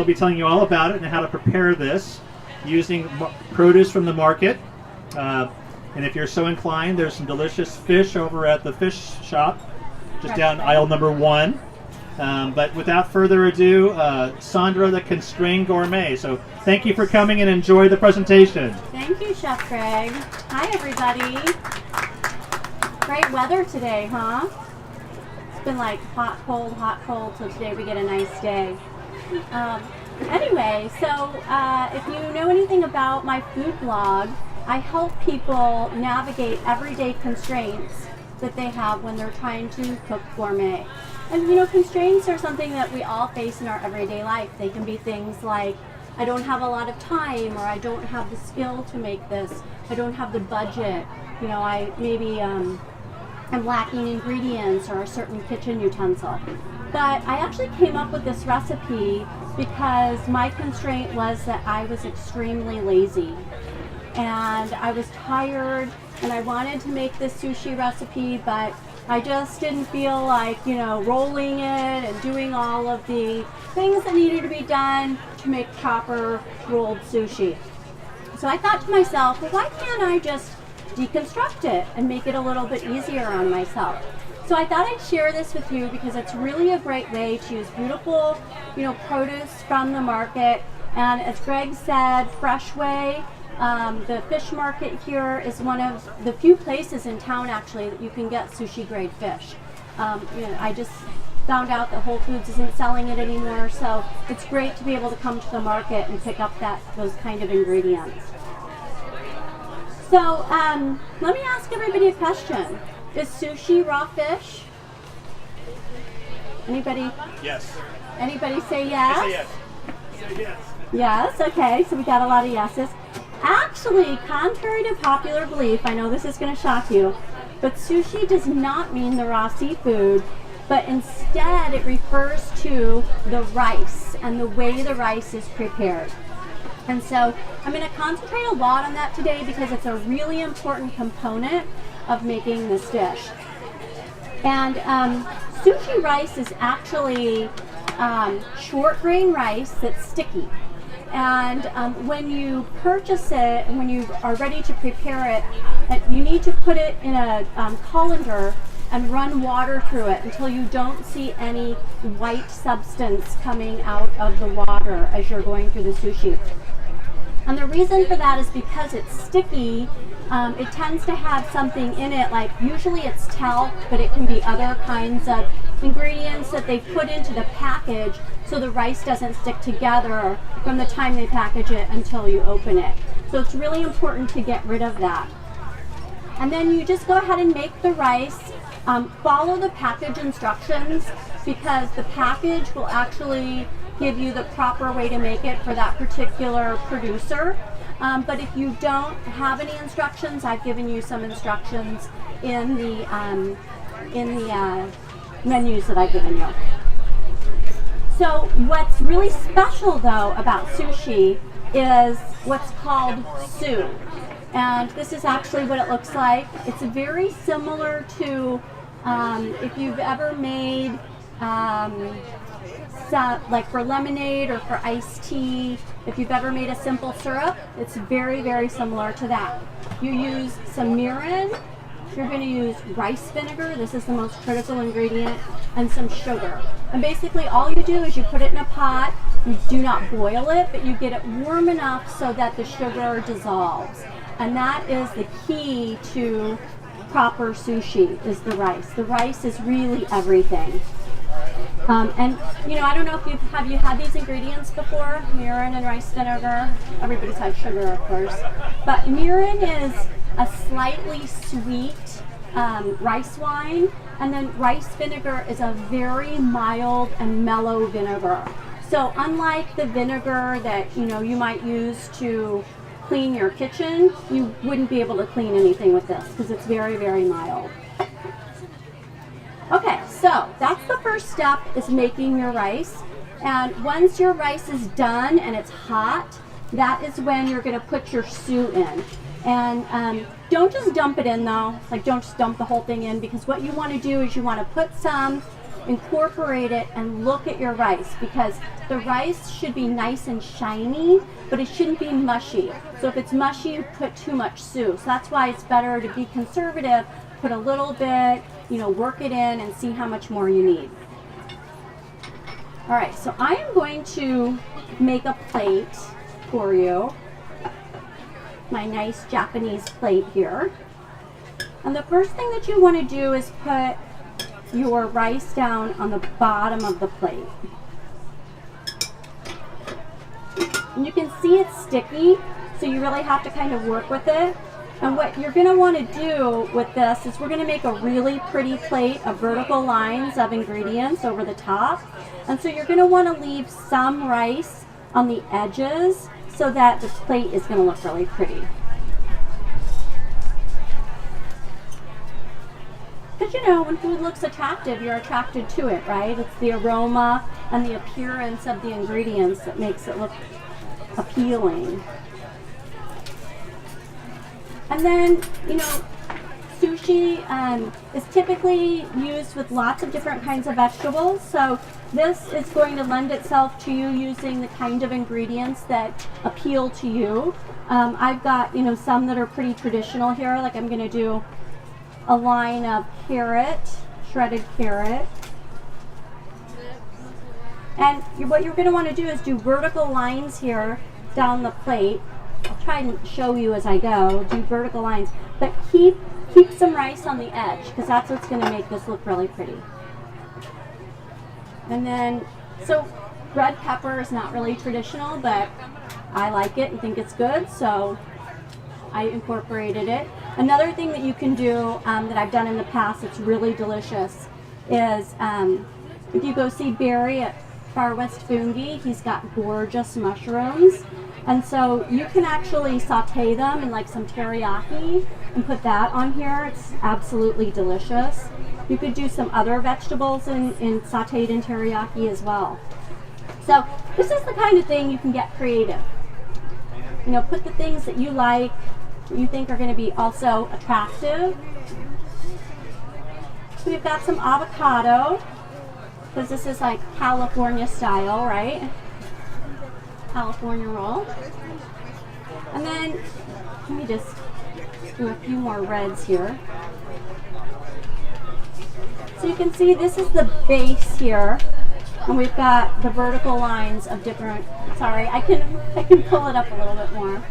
she'll be telling you all about it and how to prepare this using produce from the market. And if you're so inclined, there's some delicious fish over at the fish shop, just down aisle number 1. But without further ado, Sandra, the Constrained Gourmet. So thank you for coming and enjoy the presentation. Thank you, Chef Greg. Hi, everybody. Great weather today, huh? It's been like hot, cold, so today we get a nice day. Anyway, so if you know anything about my food blog, I help people navigate everyday constraints that they have when they're trying to cook gourmet. And you know, constraints are something that we all face in our everyday life. They can be things like, I don't have a lot of time, or I don't have the skill to make this, I don't have the budget, you know, I'm lacking ingredients or a certain kitchen utensil. But I actually came up with this recipe because my constraint was that I was extremely lazy. And I was tired and I wanted to make this sushi recipe, but I just didn't feel like, you know, rolling it and doing all of the things that needed to be done to make proper rolled sushi. So I thought to myself, well, why can't I just deconstruct it and make it a little bit easier on myself? So I thought I'd share this with you because it's really a great way to use beautiful, you know, produce from the market. And as Greg said, Fresh Way, the fish market here is one of the few places in town actually that you can get sushi grade fish. You know, I just found out that Whole Foods isn't selling it anymore, so it's great to be able to come to the market and pick up those kind of ingredients. So let me ask everybody a question. Is sushi raw fish? Anybody? Yes. Anybody say yes? I say yes. Say yes. Yes, okay, so we got a lot of yeses. Actually, contrary to popular belief, I know this is going to shock you, but sushi does not mean the raw seafood, but instead it refers to the rice and the way the rice is prepared. And so I'm going to concentrate a lot on that today because it's a really important component of making this dish. And sushi rice is actually short grain rice that's sticky. And when you purchase it and when you are ready to prepare it, you need to put it in a colander and run water through it until you don't see any white substance coming out of the water as you're going through the sushi. And the reason for that is because it's sticky, it tends to have something in it, like usually it's talc, but it can be other kinds of ingredients that they put into the package so the rice doesn't stick together from the time they package it until you open it. So it's really important to get rid of that. And then you just go ahead and make the rice. Follow the package instructions because the package will actually give you the proper way to make it for that particular producer. But if you don't have any instructions, I've given you some instructions in the menus that I've given you. So what's really special though about sushi is what's called su. And this is actually what it looks like. It's very similar to if you've ever made like for lemonade or for iced tea, if you've ever made a simple syrup, it's very, very similar to that. You use some mirin, you're going to use rice vinegar, this is the most critical ingredient, and some sugar. And basically all you do is you put it in a pot, you do not boil it, but you get it warm enough so that the sugar dissolves. And that is the key to proper sushi, is the rice. The rice is really everything. And you know, I don't know if have you had these ingredients before, mirin and rice vinegar. Everybody's had sugar, of course. But mirin is a slightly sweet rice wine, and then rice vinegar is a very mild and mellow vinegar. So unlike the vinegar that you might use to clean your kitchen, you wouldn't be able to clean anything with this because it's very, very mild. Okay, so that's the first step, is making your rice. And once your rice is done and it's hot, that is when you're going to put your su in. And don't just dump it in though, like don't just dump the whole thing in, because what you want to do is you want to put some incorporate it and look at your rice, because the rice should be nice and shiny, but it shouldn't be mushy. So if it's mushy, you put too much sous. So that's why it's better to be conservative, put a little bit, work it in and see how much more you need. All right, so I am going to make a plate for you. My nice Japanese plate here. And the first thing that you want to do is put your rice down on the bottom of the plate. And you can see it's sticky, so you really have to kind of work with it. And what you're going to want to do with this is we're going to make a really pretty plate of vertical lines of ingredients over the top. And so you're going to want to leave some rice on the edges so that the plate is going to look really pretty. Because when food looks attractive, you're attracted to it, right? It's the aroma and the appearance of the ingredients that makes it look appealing. And then, sushi is typically used with lots of different kinds of vegetables. So this is going to lend itself to you using the kind of ingredients that appeal to you. I've got, some that are pretty traditional here. Like I'm going to do a line of carrot, shredded carrot. And what you're going to want to do is do vertical lines here down the plate. I'll try and show you as I go. Do vertical lines, but keep some rice on the edge, because that's what's going to make this look really pretty. And then, so red pepper is not really traditional, but I like it and think it's good, so I incorporated it. Another thing that you can do that I've done in the past that's really delicious is if you go see Barry at Far West Fungi, he's got gorgeous mushrooms. And so you can actually saute them in like some teriyaki and put that on here. It's absolutely delicious. You could do some other vegetables in sauteed in teriyaki as well. So this is the kind of thing you can get creative. Put the things that you like, that you think are going to be also attractive. So we've got some avocado, because this is like California style, right? California roll. And then let me just do a few more reds here. So you can see this is the base here, and we've got the vertical lines of different, sorry, I can pull it up a little bit more.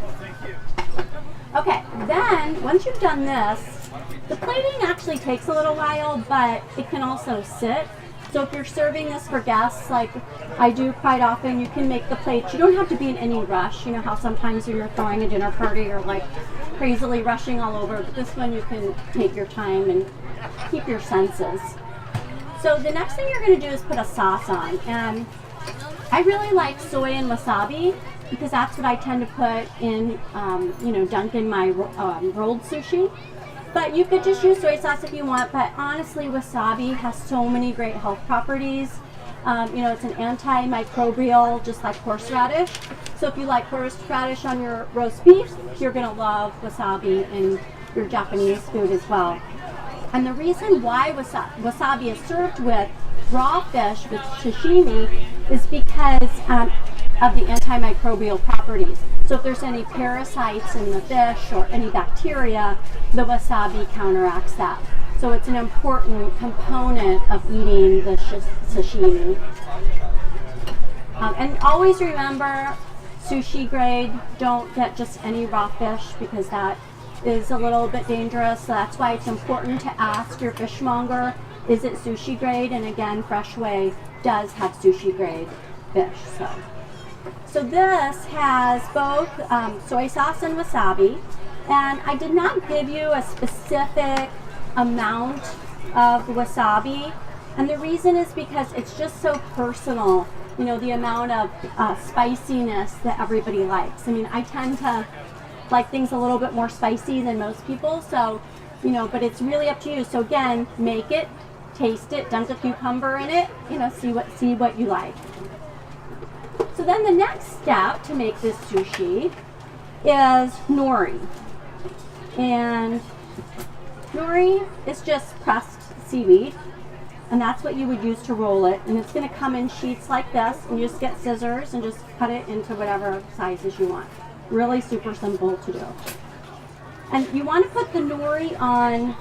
Okay, then once you've done this, the plating actually takes a little while, but it can also sit. So if you're serving this for guests, like I do quite often, you can make the plates. You don't have to be in any rush. You know how sometimes when you're throwing a dinner party, you're like crazily rushing all over. But this one, you can take your time and keep your senses. So the next thing you're going to do is put a sauce on. And I really like soy and wasabi, because that's what I tend to put in, dunk in my rolled sushi. But you could just use soy sauce if you want, but honestly, wasabi has so many great health properties. It's an antimicrobial, just like horseradish. So if you like horseradish on your roast beef, you're gonna love wasabi in your Japanese food as well. And the reason why wasabi is served with raw fish, with sashimi, is because of the antimicrobial properties. So if there's any parasites in the fish or any bacteria, the wasabi counteracts that. So it's an important component of eating the sashimi. And always remember, sushi grade, don't get just any raw fish, because that is a little bit dangerous. So that's why it's important to ask your fishmonger, is it sushi grade? And again, Fresh Way does have sushi grade fish. So this has both soy sauce and wasabi, and I did not give you a specific amount of wasabi, and the reason is because it's just so personal, the amount of spiciness that everybody likes. I mean, I tend to like things a little bit more spicy than most people, so, but it's really up to you. So again, make it, taste it, dunk a cucumber in it, see what you like. So then the next step to make this sushi is nori. And nori is just pressed seaweed. and that's what you would use to roll it. And it's going to come in sheets like this, and you just get scissors and just cut it into whatever sizes you want. Really super simple to do. And you want to put the nori on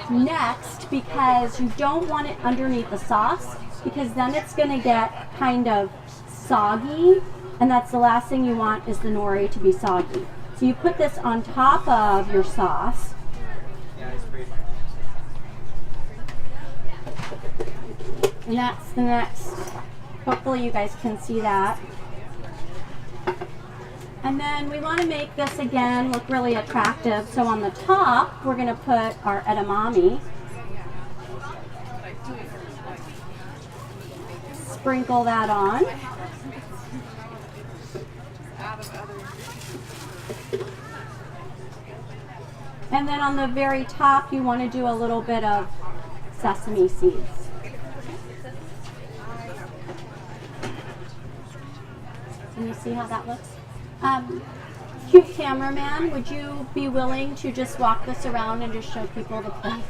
next because you don't want it underneath the sauce, because then it's going to get kind of soggy, and that's the last thing you want, is the nori to be soggy. So you put this on top of your sauce. And that's the next. Hopefully you guys can see that. And then we want to make this again look really attractive. So on the top, we're going to put our edamame. Sprinkle that on. And then on the very top, you want to do a little bit of sesame seeds. Can you see how that looks? Cute cameraman, would you be willing to just walk this around and just show people the plate?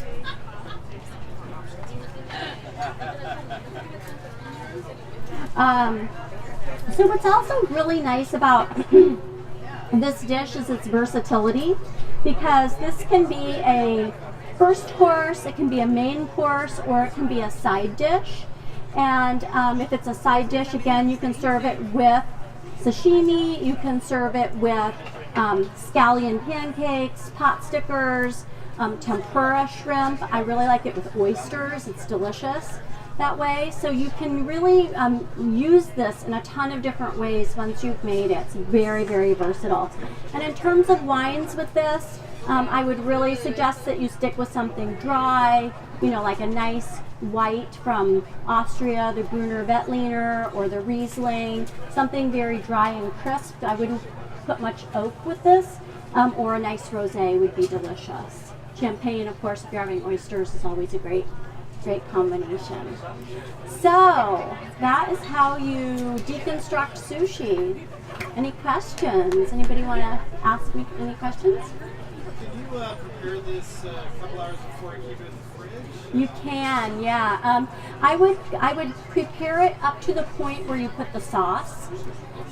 So what's also really nice about this dish is its versatility, because this can be a first course, it can be a main course, or it can be a side dish. And if it's a side dish, again, you can serve it with sashimi, you can serve it with scallion pancakes, pot stickers, tempura shrimp. I really like it with oysters, it's delicious that way. So you can really use this in a ton of different ways once you've made it. It's very, very versatile. And in terms of wines with this, I would really suggest that you stick with something dry, you know, like a nice white from Austria, the Gruner Veltliner or the Riesling, something very dry and crisp. I wouldn't put much oak with this, or a nice rosé would be delicious. Champagne, of course, if you're having oysters, is always a great combination. So that is how you deconstruct sushi. Any questions? Anybody want to ask me any questions? Can you prepare this a couple hours before you keep it in the fridge? You can, yeah. I would prepare it up to the point where you put the sauce,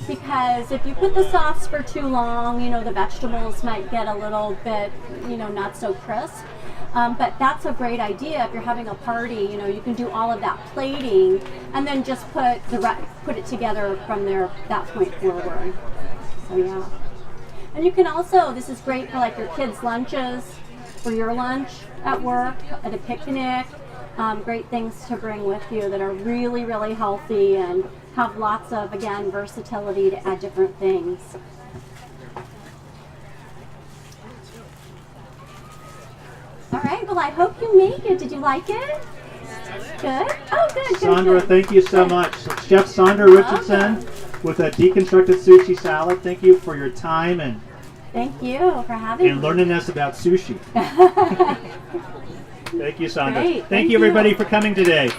because if you put the sauce for too long, you know, the vegetables might get a little bit, you know, not so crisp. But that's a great idea if you're having a party. You know, you can do all of that plating and then just put it together from that point forward. So yeah. And you can also, this is great for like your kids' lunches, for your lunch at work, at a picnic. Great things to bring with you that are really, really healthy and have lots of, again, versatility to add different things. All right, well, I hope you make it. Did you like it? Good? Oh, good. Sandra, good. thank you so much. Chef Sandra Richardson with a deconstructed sushi salad. Thank you for your time and Thank you for having me. And learning us about sushi. Thank you, Sandra. Great. Thank you, everybody, for coming today.